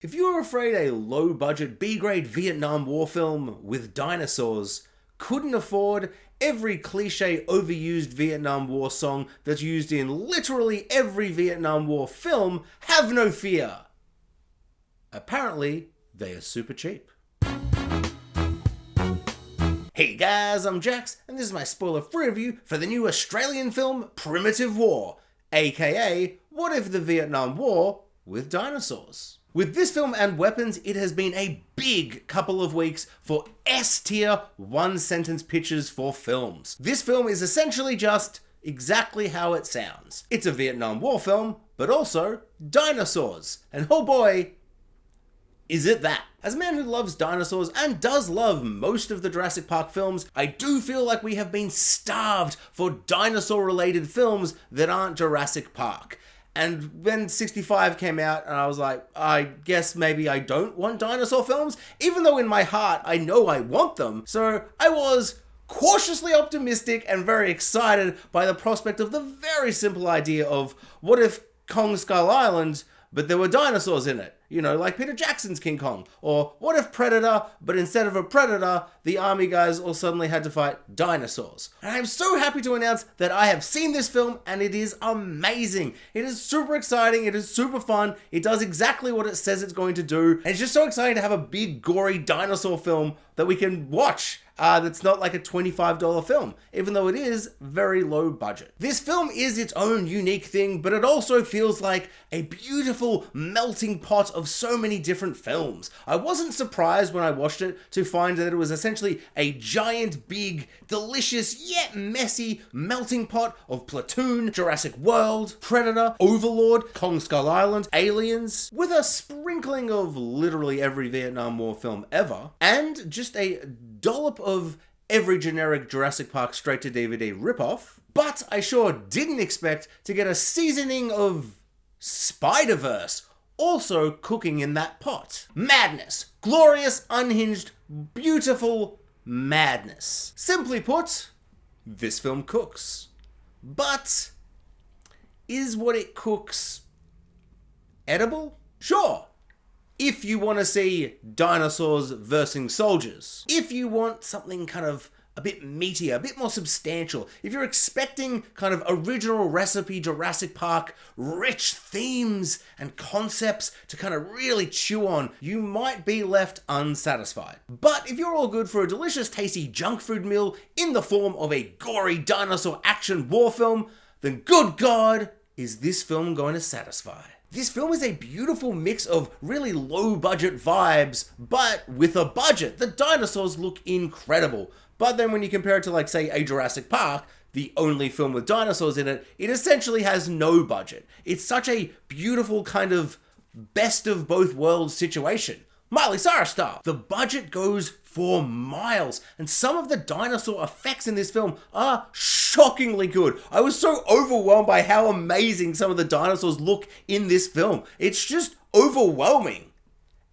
If you were afraid a low-budget B-grade Vietnam War film with dinosaurs couldn't afford every cliche overused Vietnam War song that's used in literally every Vietnam War film, have no fear. Apparently, they are super cheap. Hey guys, I'm Jax, and this is my spoiler-free review for the new Australian film Primitive War, aka What If the Vietnam War with Dinosaurs. With this film and weapons, it has been a big couple of weeks for S-tier one-sentence pitches for films. This film is essentially just exactly how it sounds. It's a Vietnam War film, but also dinosaurs. And oh boy, is it that. As a man who loves dinosaurs and does love most of the Jurassic Park films, I do feel like we have been starved for dinosaur-related films that aren't Jurassic Park. And when 65 came out, and I was like, I guess maybe I don't want dinosaur films, even though in my heart I know I want them. So I was cautiously optimistic and very excited by the prospect of the very simple idea of what if Kong Skull Island, but there were dinosaurs in it? You know, like Peter Jackson's King Kong. Or what if Predator, but instead of a predator, the army guys all suddenly had to fight dinosaurs? And I'm so happy to announce that I have seen this film and it is amazing. It is super exciting, it is super fun, it does exactly what it says it's going to do, and it's just so exciting to have a big gory dinosaur film that we can watch. That's not like a $25 film, even though it is very low budget. This film is its own unique thing, but it also feels like a beautiful melting pot of so many different films. I wasn't surprised when I watched it to find that it was essentially a giant, big, delicious, yet messy melting pot of Platoon, Jurassic World, Predator, Overlord, Kong Skull Island, Aliens, with a sprinkling of literally every Vietnam War film ever, and just a dollop of every generic Jurassic Park straight-to-DVD ripoff, but I sure didn't expect to get a seasoning of Spider-Verse also cooking in that pot. Madness. Glorious, unhinged, beautiful madness. Simply put, this film cooks. But is what it cooks edible? Sure. If you want to see dinosaurs versing soldiers. If you want something kind of a bit meatier, a bit more substantial. If you're expecting kind of original recipe Jurassic Park, rich themes and concepts to kind of really chew on, you might be left unsatisfied. But if you're all good for a delicious, tasty junk food meal in the form of a gory dinosaur action war film, then good God, is this film going to satisfy? This film is a beautiful mix of really low budget vibes, but with a budget. The dinosaurs look incredible. But then when you compare it to, like, say, a Jurassic Park, the only film with dinosaurs in it, it essentially has no budget. It's such a beautiful kind of best of both worlds situation. Miley Cyrus style. The budget goes for miles, and some of the dinosaur effects in this film are shockingly good. I was so overwhelmed by how amazing some of the dinosaurs look in this film. It's just overwhelming.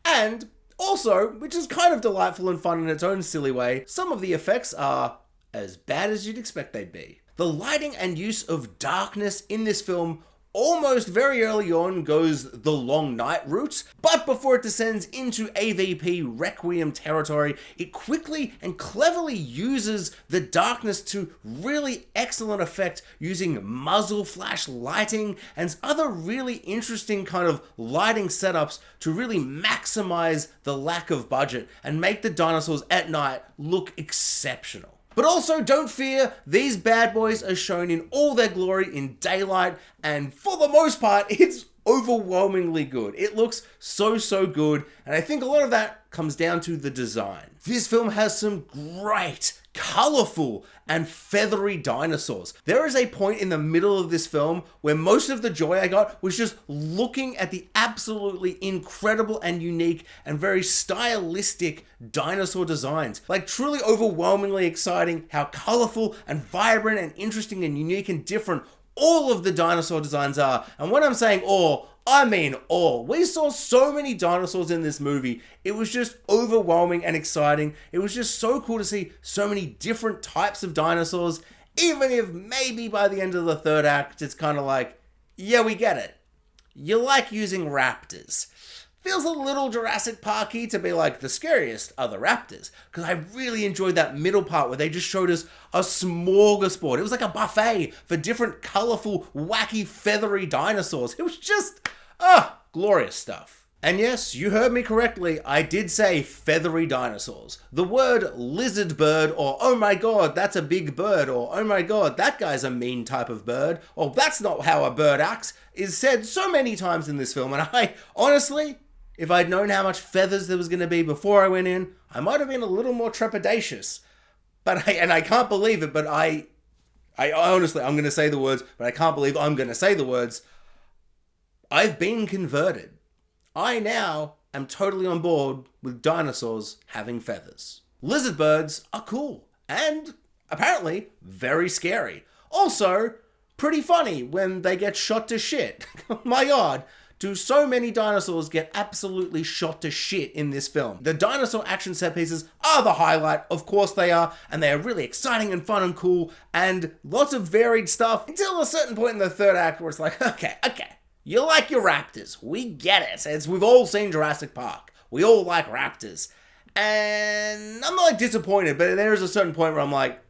And also, which is kind of delightful and fun in its own silly way, some of the effects are as bad as you'd expect they'd be. The lighting and use of darkness in this film almost very early on goes the long night route, but before it descends into AVP Requiem territory, it quickly and cleverly uses the darkness to really excellent effect using muzzle flash lighting and other really interesting kind of lighting setups to really maximize the lack of budget and make the dinosaurs at night look exceptional. But also, don't fear, these bad boys are shown in all their glory in daylight, and for the most part, it's overwhelmingly good. It looks so good, and I think a lot of that comes down to the design. This film has some great, colorful, and feathery dinosaurs. There is a point in the middle of this film where most of the joy I got was just looking at the absolutely incredible and unique and very stylistic dinosaur designs. Like, truly overwhelmingly exciting how colorful and vibrant and interesting and unique and different all of the dinosaur designs are. And when I'm saying all, I mean all. We saw so many dinosaurs in this movie. It was just overwhelming and exciting. It was just so cool to see so many different types of dinosaurs, even if maybe by the end of the third act, it's kind of like, yeah, we get it. You like using raptors. feels a little Jurassic Park-y to be like, the scariest are the raptors. Because I really enjoyed that middle part where they just showed us a smorgasbord. It was like a buffet for different colourful, wacky, feathery dinosaurs. It was just, glorious stuff. And yes, you heard me correctly, I did say feathery dinosaurs. The word lizard bird, or oh my god, that's a big bird, or oh my god, that guy's a mean type of bird, or that's not how a bird acts, is said so many times in this film, and I, honestly, if I'd known how much feathers there was going to be before I went in, I might have been a little more trepidatious. I can't believe it, but I honestly, I'm going to say the words, but I can't believe I'm going to say the words. I've been converted. I now am totally on board with dinosaurs having feathers. Lizard birds are cool and apparently very scary. Also, pretty funny when they get shot to shit. My god, do so many dinosaurs get absolutely shot to shit in this film. The dinosaur action set pieces are the highlight, of course they are, and they are really exciting and fun and cool, and lots of varied stuff until a certain point in the third act where it's like, okay. You like your raptors. We get it. We've all seen Jurassic Park. We all like raptors. And I'm not disappointed, but there is a certain point where I'm like,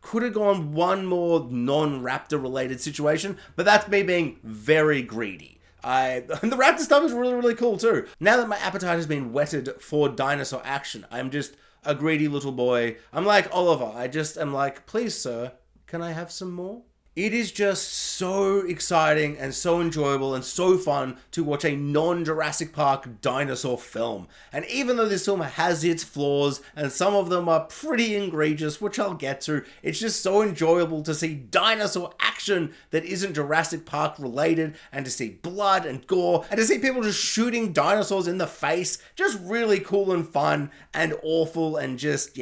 could have gone one more non-raptor related situation, but that's me being very greedy. And the raptor stuff is really, really cool too. Now that my appetite has been whetted for dinosaur action, I'm just a greedy little boy. I'm like Oliver. I just am like, please sir, can I have some more? It is just so exciting and so enjoyable and so fun to watch a non-Jurassic Park dinosaur film. And even though this film has its flaws, and some of them are pretty egregious, which I'll get to, it's just so enjoyable to see dinosaur action that isn't Jurassic Park related, and to see blood and gore, and to see people just shooting dinosaurs in the face. Just really cool and fun and awful and just,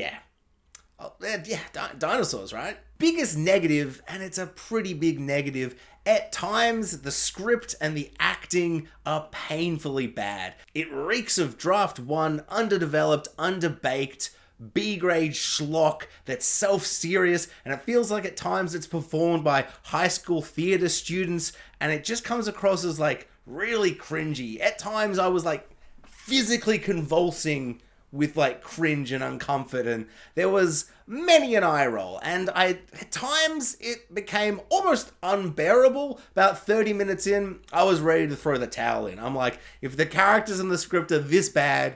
dinosaurs, right? Biggest negative, and it's a pretty big negative, at times the script and the acting are painfully bad. It reeks of Draft 1, underdeveloped, underbaked, B-grade schlock that's self-serious, and it feels like at times it's performed by high school theater students, and it just comes across as like really cringy. At times I was like physically convulsing with like cringe and uncomfort, and there was many an eye roll, and at times it became almost unbearable. About 30 minutes in, I was ready to throw the towel in. I'm like, if the characters in the script are this bad,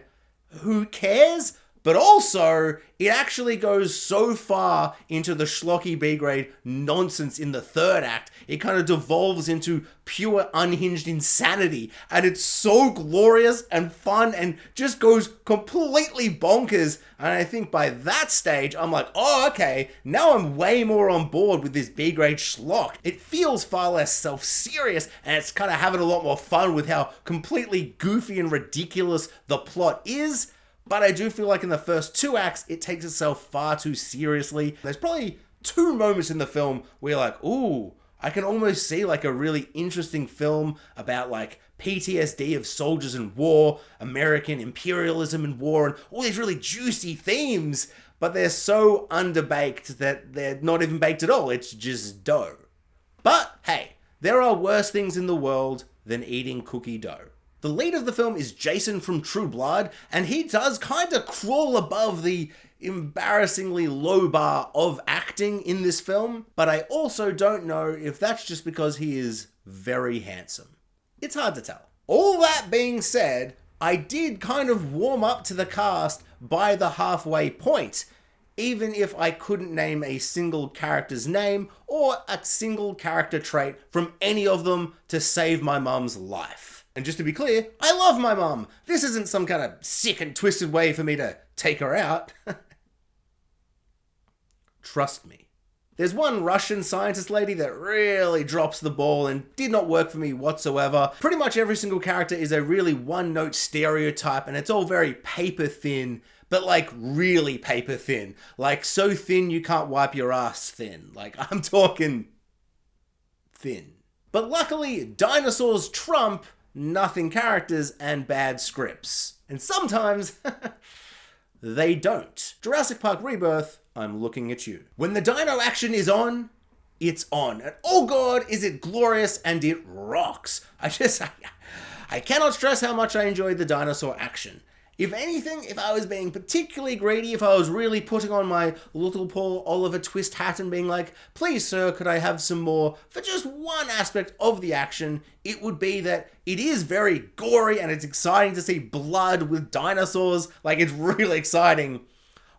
who cares? But also, it actually goes so far into the schlocky B-grade nonsense in the third act, it kind of devolves into pure unhinged insanity. And it's so glorious and fun and just goes completely bonkers. And I think by that stage, I'm like, oh, okay, now I'm way more on board with this B-grade schlock. It feels far less self-serious, and it's kind of having a lot more fun with how completely goofy and ridiculous the plot is. But I do feel like in the first two acts, it takes itself far too seriously. There's probably two moments in the film where you're like, ooh, I can almost see like a really interesting film about like PTSD of soldiers in war, American imperialism in war, and all these really juicy themes, but they're so underbaked that they're not even baked at all. It's just dough. But hey, there are worse things in the world than eating cookie dough. The lead of the film is Jason from True Blood, and he does kind of crawl above the embarrassingly low bar of acting in this film, but I also don't know if that's just because he is very handsome. It's hard to tell. All that being said, I did kind of warm up to the cast by the halfway point, even if I couldn't name a single character's name or a single character trait from any of them to save my mum's life. And just to be clear, I love my mum. This isn't some kind of sick and twisted way for me to take her out. Trust me. There's one Russian scientist lady that really drops the ball and did not work for me whatsoever. Pretty much every single character is a really one-note stereotype, and it's all very paper thin, but like really paper thin. Like so thin you can't wipe your ass thin. Like I'm talking thin. But luckily, dinosaurs trump nothing characters and bad scripts. And sometimes they don't. Jurassic Park Rebirth, I'm looking at you. When the dino action is on, it's on. And oh god, is it glorious and it rocks. I cannot stress how much I enjoyed the dinosaur action. If anything, if I was being particularly greedy, if I was really putting on my little Paul Oliver Twist hat and being like, please sir, could I have some more for just one aspect of the action, it would be that it is very gory and it's exciting to see blood with dinosaurs. Like, it's really exciting.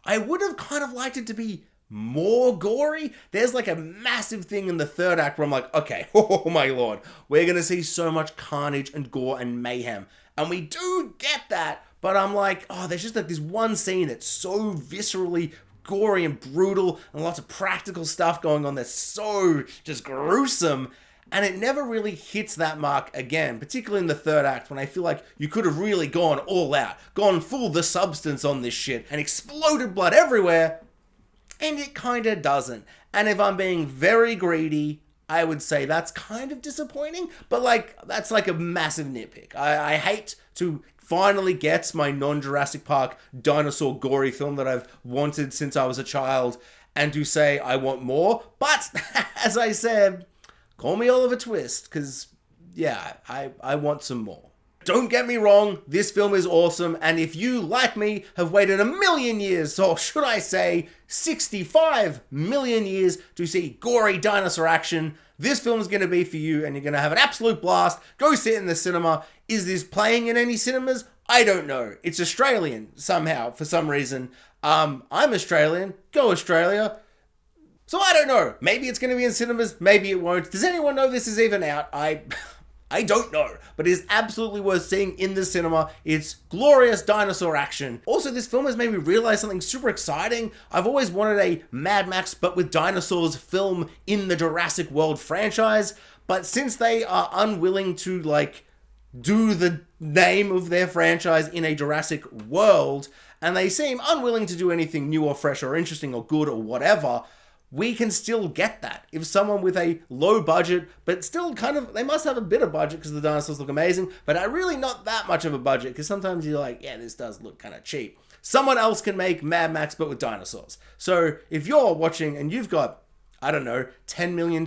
I would have kind of liked it to be more gory. There's like a massive thing in the third act where I'm like, okay, oh my lord, we're gonna see so much carnage and gore and mayhem. And we do get that, but I'm like, oh, there's just like this one scene that's so viscerally gory and brutal and lots of practical stuff going on that's so just gruesome. And it never really hits that mark again, particularly in the third act when I feel like you could have really gone all out, gone full the substance on this shit and exploded blood everywhere. And it kind of doesn't. And if I'm being very greedy, I would say that's kind of disappointing, but like, that's like a massive nitpick. I hate to finally get my non-Jurassic Park dinosaur gory film that I've wanted since I was a child and to say I want more. But as I said, call me Oliver Twist, because yeah, I want some more. Don't get me wrong, this film is awesome, and if you, like me, have waited a million years, or should I say 65 million years to see gory dinosaur action, this film is going to be for you, and you're going to have an absolute blast. Go sit in the cinema. Is this playing in any cinemas? I don't know. It's Australian, somehow, for some reason. I'm Australian. Go Australia. So I don't know. Maybe it's going to be in cinemas, maybe it won't. Does anyone know this is even out? I don't know, but it is absolutely worth seeing in the cinema. It's glorious dinosaur action. Also, this film has made me realize something super exciting. I've always wanted a Mad Max but with dinosaurs film in the Jurassic World franchise, but since they are unwilling to like do the name of their franchise in a Jurassic World, and they seem unwilling to do anything new or fresh or interesting or good or whatever, we can still get that. If someone with a low budget, but still kind of, they must have a bit of budget because the dinosaurs look amazing, but really not that much of a budget because sometimes you're like, yeah, this does look kind of cheap. Someone else can make Mad Max but with dinosaurs. So if you're watching and you've got, I don't know, $10 million,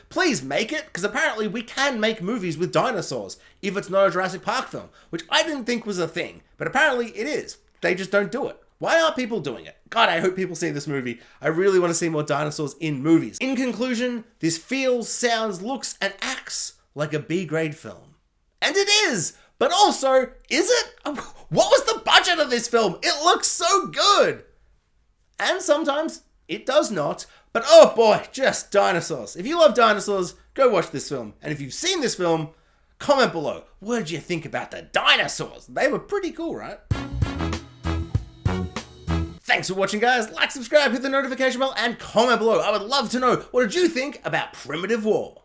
please make it, because apparently we can make movies with dinosaurs if it's not a Jurassic Park film, which I didn't think was a thing, but apparently it is. They just don't do it. Why aren't people doing it? God, I hope people see this movie. I really want to see more dinosaurs in movies. In conclusion, this feels, sounds, looks, and acts like a B-grade film. And it is! But also, is it? What was the budget of this film? It looks so good! And sometimes, it does not. But oh boy, just dinosaurs. If you love dinosaurs, go watch this film. And if you've seen this film, comment below. What did you think about the dinosaurs? They were pretty cool, right? Thanks for watching, guys. Like, subscribe, hit the notification bell, and comment below. I would love to know, what did you think about Primitive War?